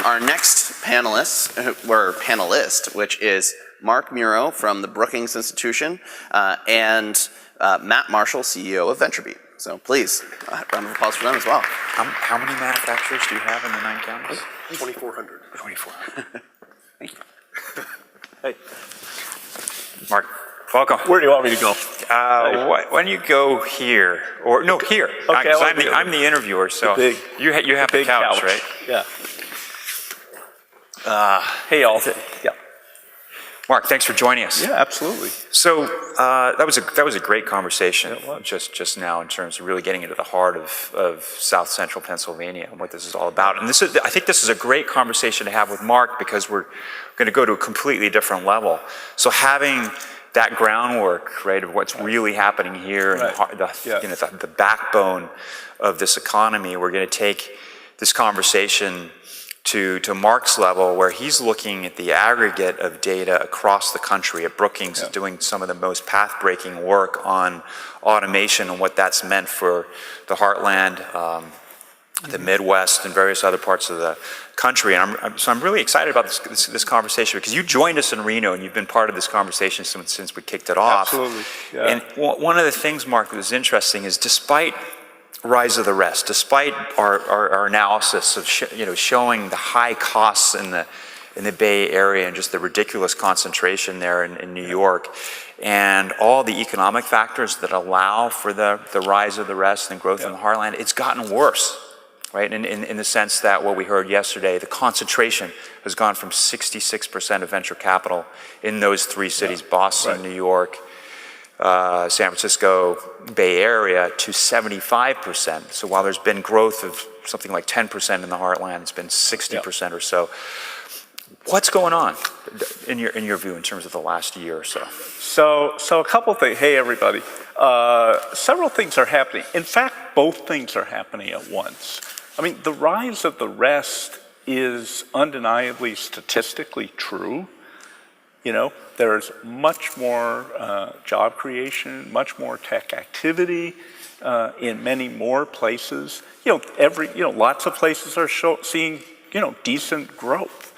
our next panelist, which is Mark Muro from the Brookings Institute, and Matt Marshall, CEO of VentureBeat. So please, round of applause for them as well. How many manufacturers do you have in the 9 counties? 2,400. 2,400. Thank you. Hey. Mark, welcome. Where do you want me to go? Why don't you go here? Or no, here. Okay, I'm the interviewer, so you have the couch, right? Yeah. Hey, all. Yeah. Mark, thanks for joining us. Yeah, absolutely. So that was a great conversation just now in terms of really getting into the heart of South Central Pennsylvania and what this is all about. And I think this is a great conversation to have with Mark because we're going to go to a completely different level. So having that groundwork, right, of what's really happening here and the backbone of this economy, we're going to take this conversation to Mark's level, where he's looking at the aggregate of data across the country. At Brookings is doing some of the most path-breaking work on automation and what that's meant for the Heartland, the Midwest, and various other parts of the country. And I'm really excited about this conversation because you joined us in Reno and you've been part of this conversation since we kicked it off. Absolutely. Yeah. And one of the things, Mark, that was interesting is despite rise of the rest, despite our analysis of showing the high costs in the Bay Area and just the ridiculous concentration there in New York, and all the economic factors that allow for the rise of the rest and growth in the Heartland, it's gotten worse, right? In the sense that what we heard yesterday, the concentration has gone from 66% of venture capital in those 3 cities, Boston, New York, San Francisco, Bay Area, to 75%. So while there's been growth of something like 10% in the Heartland, it's been 60% or so. What's going on in your view in terms of the last year or so? So a couple things. Hey, everybody. Several things are happening. In fact, both things are happening at once. I mean, the rise of the rest is undeniably statistically true. You know, there's much more job creation, much more tech activity in many more places. Lots of places are seeing, decent growth.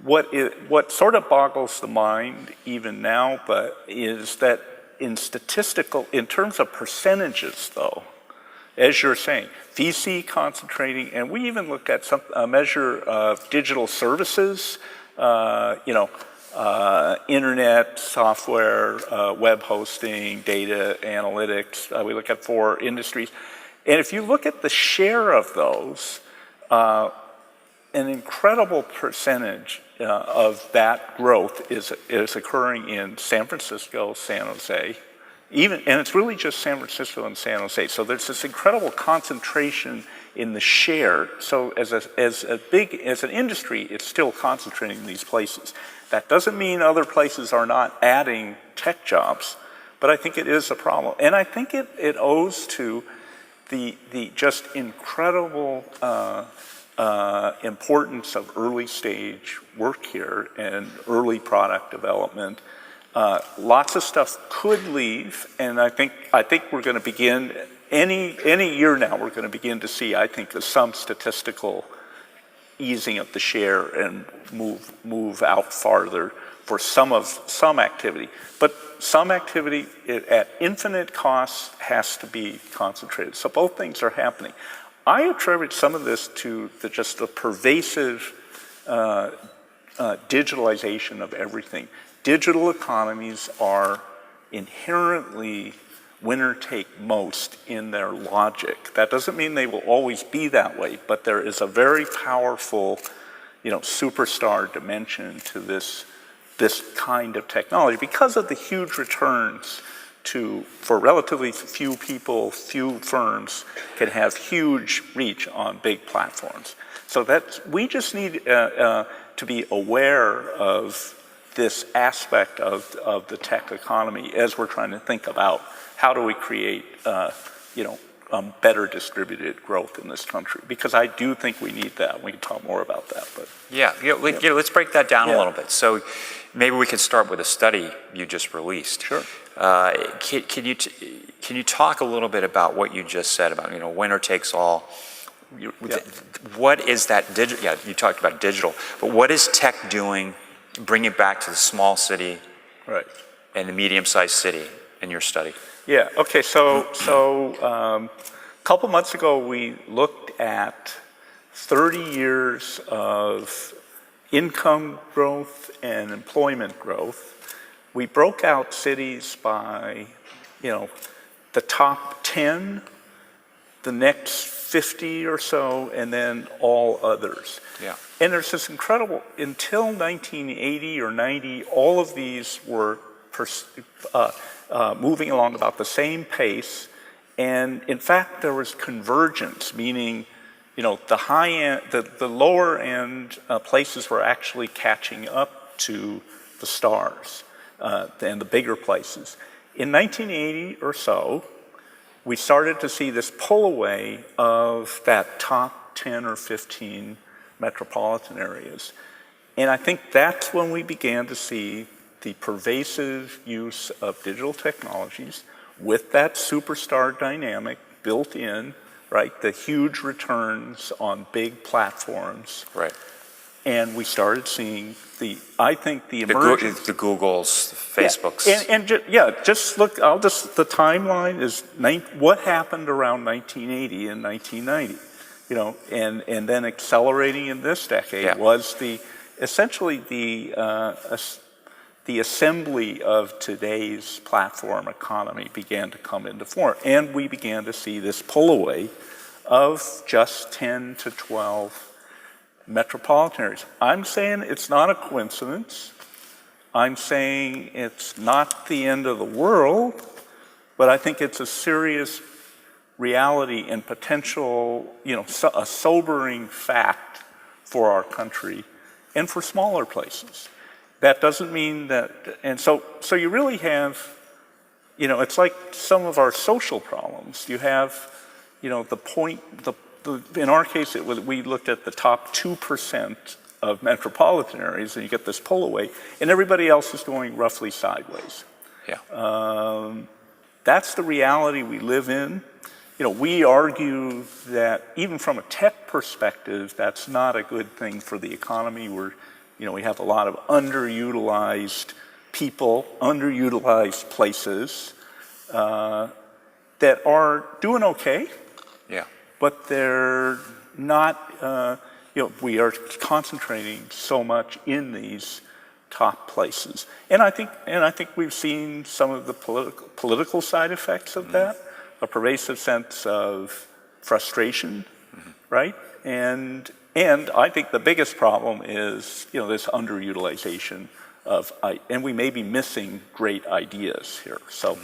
What sort of boggles the mind even now, but is that in terms of percentages, though, as you're saying, VC concentrating, and we even look at a measure of digital services, internet, software, web hosting, data analytics. We look at 4 industries. And if you look at the share of those, an incredible percentage of that growth is occurring in San Francisco, San Jose, and it's really just San Francisco and San Jose. So there's this incredible concentration in the share. So as an industry, it's still concentrating in these places. That doesn't mean other places are not adding tech jobs, but I think it is a problem. And I think it owes to the just incredible importance of early stage work here and early product development. Lots of stuff could leave, and I think we're going to begin any year now. We're going to begin to see, I think, some statistical easing of the share and move out farther for some activity. But some activity at infinite cost has to be concentrated. So both things are happening. I attribute some of this to just the pervasive digitalization of everything. Digital economies are inherently winner take most in their logic. That doesn't mean they will always be that way, but there is a very powerful, superstar dimension to this kind of technology because of the huge returns for relatively few people, few firms can have huge reach on big platforms. So we just need to be aware of this aspect of the tech economy as we're trying to think about how do we create better distributed growth in this country, because I do think we need that. We can talk more about that. But let's break that down a little bit. So maybe we could start with a study you just released. Sure. Can you talk a little bit about what you just said about winner takes all? what is that digital? Yeah, you talked about digital, but what is tech doing, bring it back to the small city and the medium-sized city in your study? Yeah, okay, so a couple months ago we looked at 30 years of income growth and employment growth. We broke out cities by, the top 10, the next 50 or so, and then all others. Yeah. And there's this incredible, until 1980 or 90, all of these were moving along about the same pace. And in fact, there was convergence, meaning, the high end, the lower end places were actually catching up to the stars and the bigger places. In 1980 or so, we started to see this pull away of that top 10 or 15 metropolitan areas. And I think that's when we began to see the pervasive use of digital technologies with that superstar dynamic built in, right? The huge returns on big platforms. Right. And we started seeing the emergence. The Googles, the Facebooks. Just look, the timeline is what happened around 1980 and 1990, and then accelerating in this decade was essentially the assembly of today's platform economy began to come into form, and we began to see this pull away of just 10 to 12 metropolitan areas. I'm saying it's not a coincidence. I'm saying it's not the end of the world, but I think it's a serious reality and potential, a sobering fact for our country and for smaller places. That doesn't mean that, and so you really have, it's like some of our social problems. You have, in our case, we looked at the top 2% of metropolitan areas, and you get this pull away, and everybody else is going roughly sideways. Yeah. That's the reality we live in. We argue that even from a tech perspective, that's not a good thing for the economy. We have a lot of underutilized people, underutilized places that are doing okay. Yeah. But they're not, we are concentrating so much in these top places. And I think we've seen some of the political side effects of that, a pervasive sense of frustration, right? And I think the biggest problem is, this underutilization and we may be missing great ideas here, so.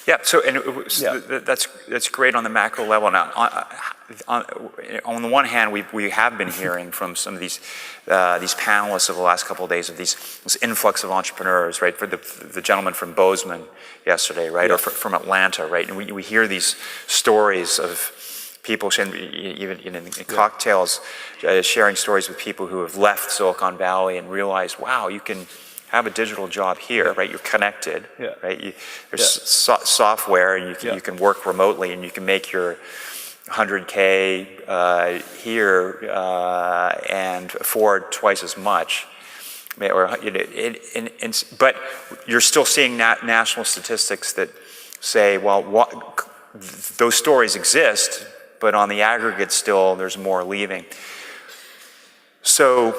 Yeah, that's great on the macro level. Now, on the one hand, we have been hearing from some of these panelists over the last couple of days of this influx of entrepreneurs, right? For the gentleman from Bozeman yesterday, right, or from Atlanta, right? And we hear these stories of people sharing, even in cocktails, sharing stories with people who have left Silicon Valley and realized, wow, you can have a digital job here, right? You're connected, right? There's software, and you can work remotely, and you can make your 100K here and afford twice as much. But you're still seeing national statistics that say, well, those stories exist, but on the aggregate still, there's more leaving. So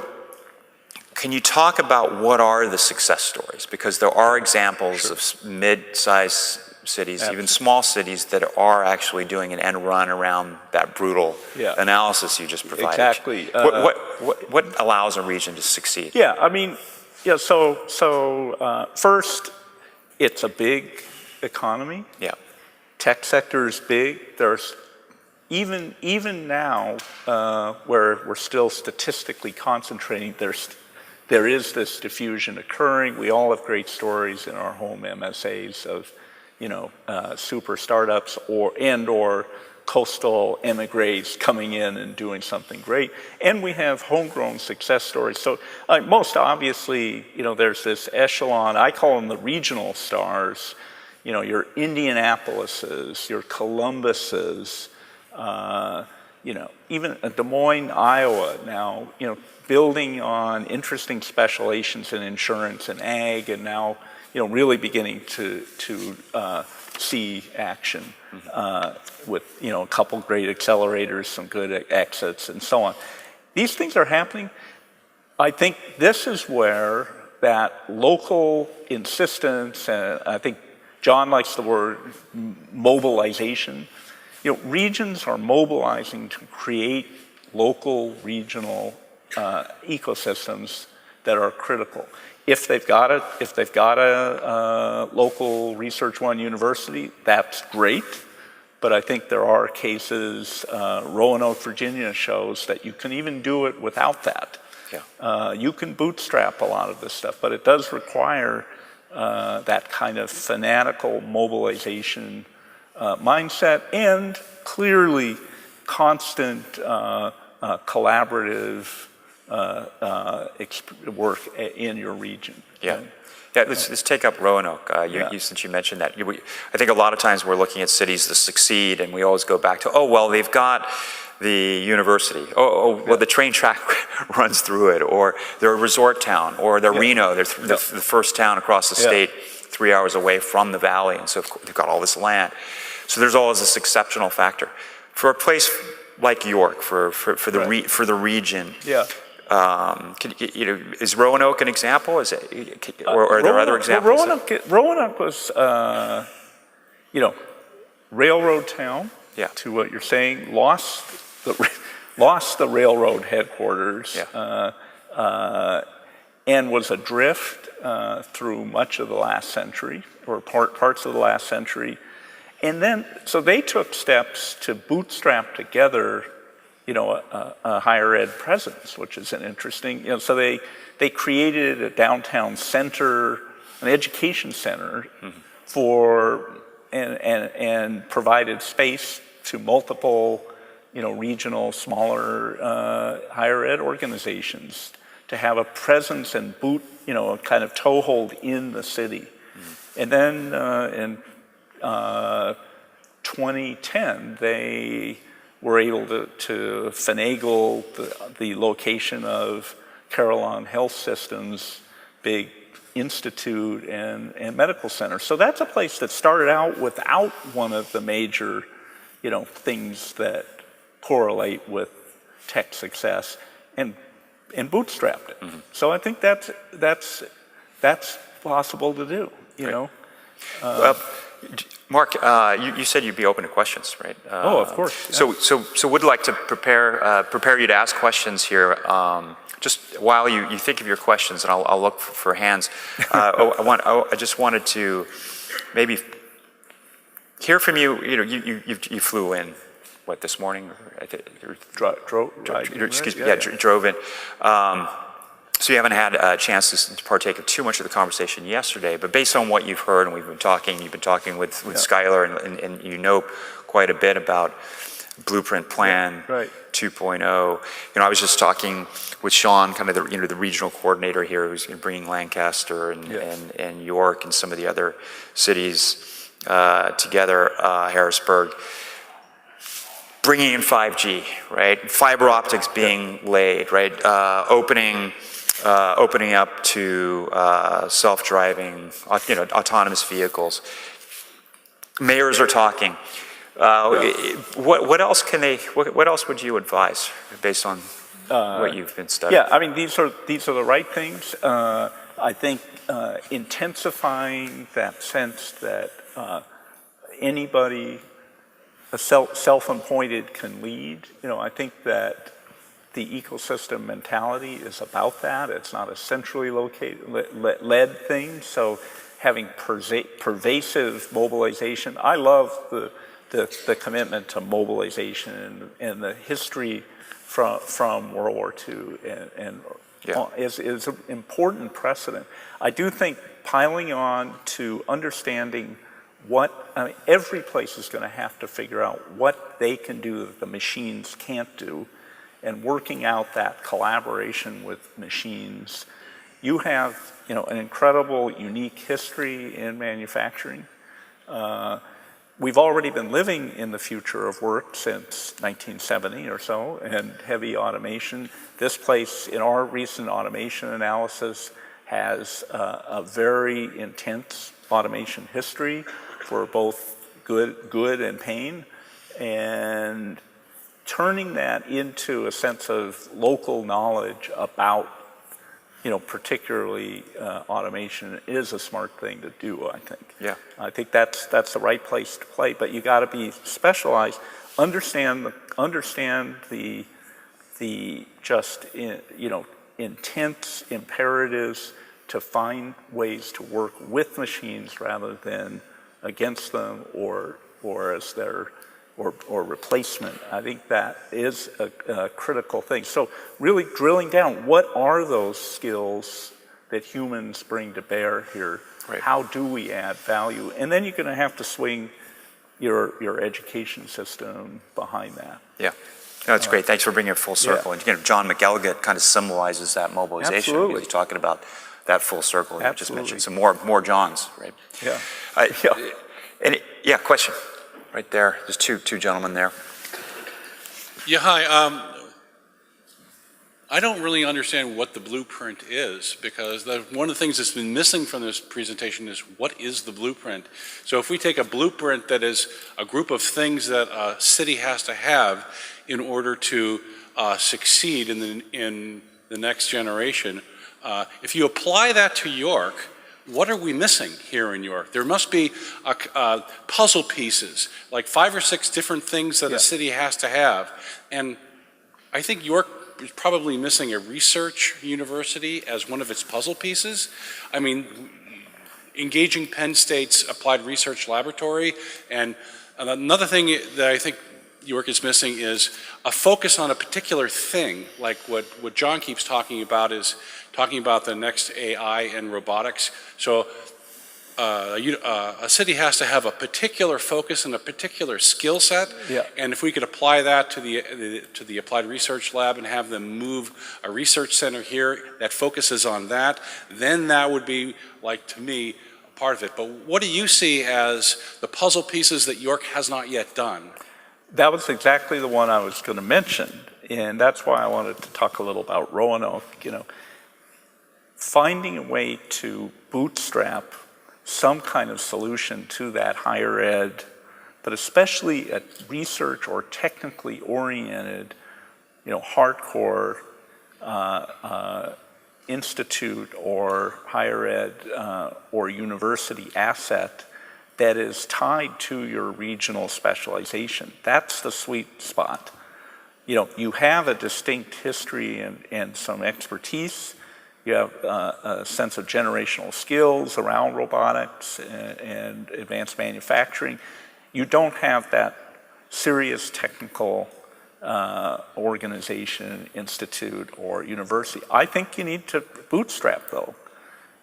can you talk about what are the success stories? Because there are examples of mid-sized cities, even small cities, that are actually doing an end run around that brutal analysis you just provided. Exactly. What allows a region to succeed? So first, it's a big economy. Yeah. Tech sector is big. There's even now, where we're still statistically concentrating, there is this diffusion occurring. We all have great stories in our home MSAs of, super startups or coastal emigres coming in and doing something great. And we have homegrown success stories. So most obviously, there's this echelon, I call them the regional stars, your Indianapolises, your Columbuses, even Des Moines, Iowa now, building on interesting specializations in insurance and ag, and now, really beginning to see action with, a couple great accelerators, some good exits, and so on. These things are happening. I think this is where that local insistence, and I think John likes the word mobilization. Regions are mobilizing to create local, regional ecosystems that are critical. If they've got a local Research One university, that's great. But I think there are cases, Roanoke, Virginia shows that you can even do it without that. Yeah. You can bootstrap a lot of this stuff, but it does require that kind of fanatical mobilization mindset, and clearly constant collaborative work in your region. Yeah. Yeah, let's take up Roanoke. Since you mentioned that, I think a lot of times we're looking at cities that succeed, and we always go back to, they've got the university. Well, the train track runs through it, or they're a resort town, or they're Reno. They're the first town across the state, 3 hours away from the valley, and so they've got all this land. So there's always this exceptional factor. For a place like York, for the region. Yeah. Is Roanoke an example? Is it, or are there other examples? Roanoke was, railroad town. Yeah. To what you're saying, lost the railroad headquarters, and was adrift through much of the last century, or parts of the last century, and then so they took steps to bootstrap together, a higher ed presence, which is an interesting, so they created a downtown center, an education center, for and provided space to multiple, regional, smaller higher ed organizations to have a presence and a kind of toehold in the city. And then in 2010, they were able to finagle the location of Carillon Health System's big institute and medical center. So that's a place that started out without one of the major, things that correlate with tech success, and bootstrapped it. So I think that's possible to do. Mark, you said you'd be open to questions, right? Of course. Yeah. So would like to prepare you to ask questions here. Just while you think of your questions, and I'll look for hands. I just wanted to maybe hear from you. You flew in, this morning? Drove in. So you haven't had a chance to partake of too much of the conversation yesterday, but based on what you've heard, and you've been talking with Skylar, and quite a bit about Blueprint Plan 2.0. I was just talking with Sean, kind of the regional coordinator here, who's bringing Lancaster and York and some of the other cities together, Harrisburg, bringing in 5G, right? Fiber optics being laid, right? Opening up to self-driving, autonomous vehicles. Mayors are talking. What else would you advise based on what you've been studying? Yeah, I mean, these are the right things. I think intensifying that sense that anybody, a self-appointed, can lead. I think that the ecosystem mentality is about that. It's not a centrally led thing. So having pervasive mobilization. I love the commitment to mobilization and the history from World War II and is an important precedent. I do think piling on to understanding every place is going to have to figure out what they can do that the machines can't do, and working out that collaboration with machines. You have, an incredible, unique history in manufacturing. we've already been living in the future of work since 1970 or so, and heavy automation. This place, in our recent automation analysis, has a very intense automation history for both good and pain, and turning that into a sense of local knowledge about, particularly automation is a smart thing to do, I think. Yeah. I think that's the right place to play, but you got to be specialized, understand the just, intense imperatives to find ways to work with machines rather than against them or as their or replacement. I think that is a critical thing. So really drilling down, what are those skills that humans bring to bear here? Right. How do we add value? And then you're going to have to swing your education system behind that. Yeah. No, that's great. Thanks for bringing it full circle. Yeah. And John McElligott kind of symbolizes that mobilization. Absolutely. He's talking about that full circle you just Absolutely. mentioned. So more Johns, right? Yeah. Question. Right there. There's two gentlemen there. Yeah, hi. I don't really understand what the blueprint is, because one of the things that's been missing from this presentation is what is the blueprint? So if we take a blueprint that is a group of things that a city has to have in order to succeed in the next generation, if you apply that to York, what are we missing here in York? There must be puzzle pieces, like 5 or 6 different things that a city has to have. And I think York is probably missing a research university as one of its puzzle pieces. I mean, engaging Penn State's Applied Research Laboratory. And another thing that I think York is missing is a focus on a particular thing, like what John keeps talking about is talking about the next AI and robotics. So a city has to have a particular focus and a particular skill set. Yeah. And if we could apply that to the Applied Research Lab and have them move a research center here that focuses on that, then that would be, like, to me, a part of it. But what do you see as the puzzle pieces that York has not yet done? That was exactly the one I was going to mention, and that's why I wanted to talk a little about Roanoke. Finding a way to bootstrap some kind of solution to that higher ed, but especially at research or technically oriented, hardcore institute or higher ed or university asset that is tied to your regional specialization. That's the sweet spot. You have a distinct history and some expertise. You have a sense of generational skills around robotics and advanced manufacturing. You don't have that serious technical organization, institute, or university. I think you need to bootstrap, though.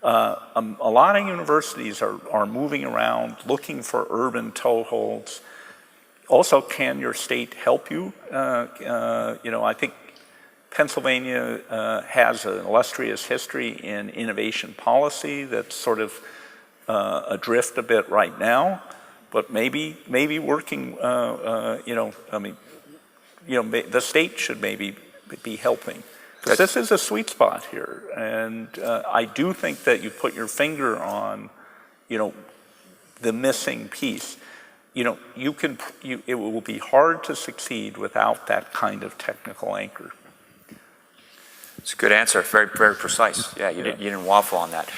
A lot of universities are moving around looking for urban toeholds. Also, can your state help you? I think Pennsylvania has an illustrious history in innovation policy that's sort of adrift a bit right now, but maybe working, the state should maybe be helping. Because this is a sweet spot here, and I do think that you put your finger on, the missing piece. It will be hard to succeed without that kind of technical anchor. It's a good answer. Very, very precise. Yeah, you didn't waffle on that.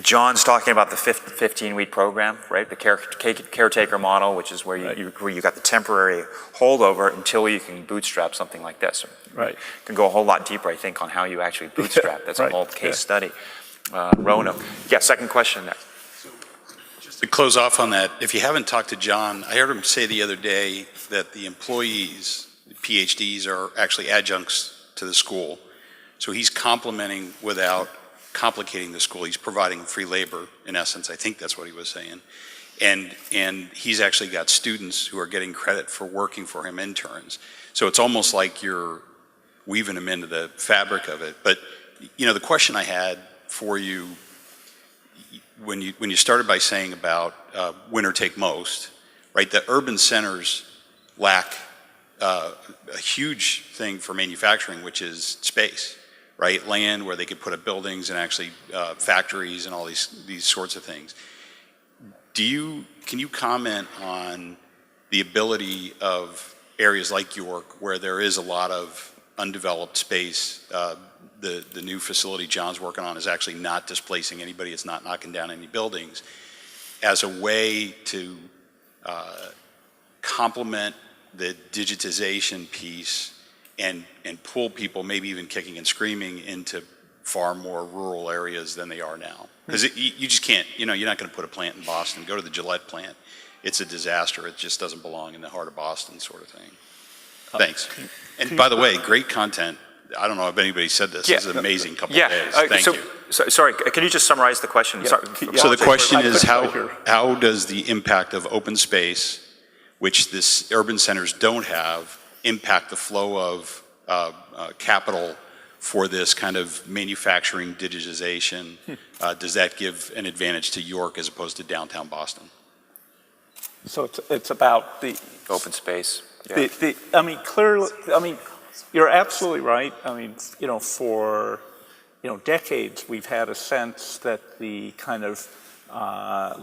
John's talking about the 15-week program, right? The caretaker model, which is where you got the temporary holdover until you can bootstrap something like this. Right. You can go a whole lot deeper, I think, on how you actually bootstrap. That's a whole case study. Roanoke. Yeah, second question next. To close off on that, if you haven't talked to John, I heard him say the other day that the employees, the PhDs, are actually adjuncts to the school. So he's complementing without complicating the school. He's providing free labor, in essence. I think that's what he was saying. And he's actually got students who are getting credit for working for him, interns. So it's almost like you're weaving them into the fabric of it. But, the question I had for you, when you started by saying about winner take most, right? The urban centers lack a huge thing for manufacturing, which is space, right? Land where they could put up buildings and actually factories and all these sorts of things. Can you comment on the ability of areas like York, where there is a lot of undeveloped space? The new facility John's working on is actually not displacing anybody. It's not knocking down any buildings, as a way to complement the digitization piece and pull people, maybe even kicking and screaming, into far more rural areas than they are now. Because you just can't, you're not going to put a plant in Boston. Go to the Gillette plant. It's a disaster. It just doesn't belong in the heart of Boston, sort of thing. Thanks. And by the way, great content. I don't know if anybody said this. This is an amazing couple of days. Thank you. Sorry, can you just summarize the question? So the question is, how does the impact of open space, which this urban centers don't have, impact the flow of capital for this kind of manufacturing digitization? Does that give an advantage to York as opposed to downtown Boston? So it's about the open space. Yeah. Clearly, you're absolutely right. For decades we've had a sense that the kind of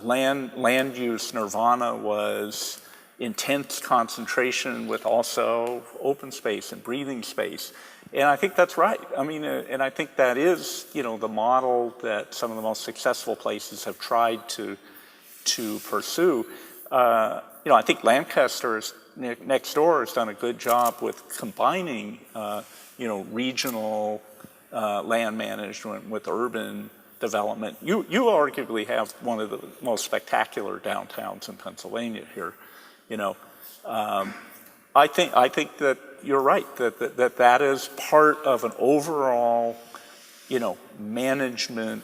land use nirvana was intense concentration with also open space and breathing space. And I think that's right. And I think that is, the model that some of the most successful places have tried to pursue. I think Lancaster's next door has done a good job with combining, regional land management with urban development. You arguably have one of the most spectacular downtowns in Pennsylvania here. I think that you're right, that is part of an overall, management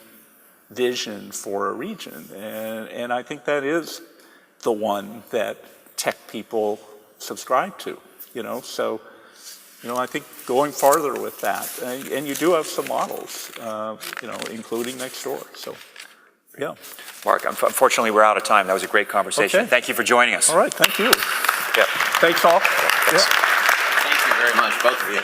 vision for a region. And I think that is the one that tech people subscribe to, So, I think going farther with that, and you do have some models, including next door. So, yeah. Mark, unfortunately, we're out of time. That was a great conversation. Okay. Thank you for joining us. All right, thank you. Yeah. Thanks all. Thanks. Yeah. Thank you very much, both of you.